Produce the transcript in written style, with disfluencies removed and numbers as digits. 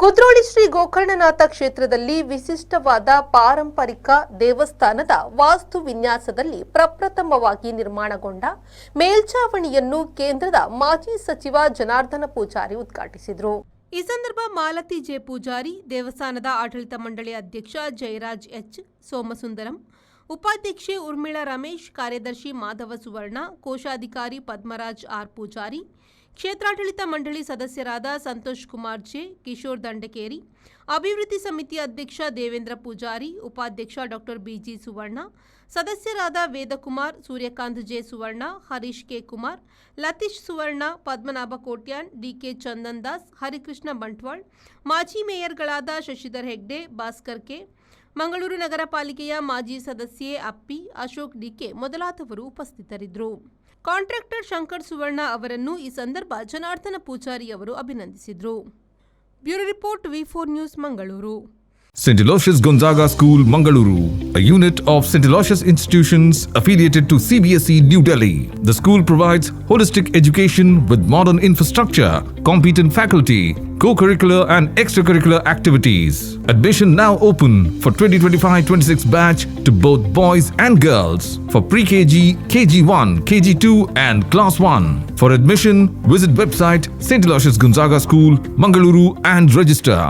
ಕುದ್ರೋಳಿ ಶ್ರೀ ಗೋಕರ್ಣನಾಥ ಕ್ಷೇತ್ರದಲ್ಲಿ ವಿಶಿಷ್ಟವಾದ ಪಾರಂಪರಿಕ ದೇವಸ್ಥಾನದ ವಾಸ್ತು ವಿನ್ಯಾಸದಲ್ಲಿ ಪ್ರಪ್ರಥಮವಾಗಿ ನಿರ್ಮಾಣಗೊಂಡ ಮೇಲ್ಛಾವಣಿಯನ್ನು ಕೇಂದ್ರದ ಮಾಜಿ ಸಚಿವ ಜನಾರ್ದನ ಪೂಜಾರಿ ಉದ್ಘಾಟಿಸಿದರು. ಈ ಸಂದರ್ಭ ಮಾಲತಿ ಜೆ ಪೂಜಾರಿ, ದೇವಸ್ಥಾನದ ಆಡಳಿತ ಮಂಡಳಿ ಅಧ್ಯಕ್ಷ ಜಯರಾಜ್ ಎಚ್ ಸೋಮಸುಂದರಂ, ಉಪಾಧ್ಯಕ್ಷೆ ಉರ್ಮಿಳಾ ರಮೇಶ್, ಕಾರ್ಯದರ್ಶಿ ಮಾಧವ ಸುವರ್ಣ, ಕೋಶಾಧಿಕಾರಿ ಪದ್ಮರಾಜ್ ಆರ್ ಪೂಜಾರಿ, ಕ್ಷೇತ್ರಾಡಳಿತ ಮಂಡಳಿ ಸದಸ್ಯರಾದ ಸಂತೋಷ್ ಕುಮಾರ್ ಜೆ, ಕಿಶೋರ್ ದಂಡಕೇರಿ, ಅಭಿವೃದ್ಧಿ ಸಮಿತಿ ಅಧ್ಯಕ್ಷ ದೇವೇಂದ್ರ ಪೂಜಾರಿ, ಉಪಾಧ್ಯಕ್ಷ ಡಾ ಬಿಜಿ ಸುವರ್ಣ, ಸದಸ್ಯರಾದ ವೇದಕುಮಾರ್, ಸೂರ್ಯಕಾಂತ್ ಜೆ ಸುವರ್ಣ, ಹರೀಶ್ ಕೆ ಕುಮಾರ್, ಲತೀಶ್ ಸುವರ್ಣ, ಪದ್ಮನಾಭ ಕೋಟ್ಯಾನ್, ಡಿಕೆ ಚಂದನ್ ದಾಸ್, ಹರಿಕೃಷ್ಣ ಬಂಟ್ವಾಳ್, ಮಾಜಿ ಮೇಯರ್ಗಳಾದ ಶಶಿಧರ್ ಹೆಗ್ಡೆ, ಭಾಸ್ಕರ್ ಕೆ, ಮಂಗಳೂರು ನಗರ ಪಾಲಿಕೆಯ ಮಾಜಿ ಸದಸ್ಯೆ ಅಪ್ಪಿ, ಅಶೋಕ್ ಡಿಕೆ ಮೊದಲಾದವರು ಉಪಸ್ಥಿತರಿದ್ದರು. ಕಾಂಟ್ರಾಕ್ಟರ್ ಶಂಕರ್ ಸುವರ್ಣ ಅವರನ್ನು ಈ ಸಂದರ್ಭ ಜನಾರ್ದನ ಪೂಜಾರಿ ಅವರು ಅಭಿನಂದಿಸಿದರು. Bureau report V4 news Mangaluru. St. Aloysius Gonzaga School, Mangaluru, a unit of St. Aloysius institutions affiliated to CBSE, New Delhi. The school provides holistic education with modern infrastructure, competent faculty, co-curricular and extracurricular activities. Admission now open for 2025-26 batch to both boys and girls for pre-KG, KG1, KG2 and Class 1. For admission, visit website St. Aloysius Gonzaga School, Mangaluru and register.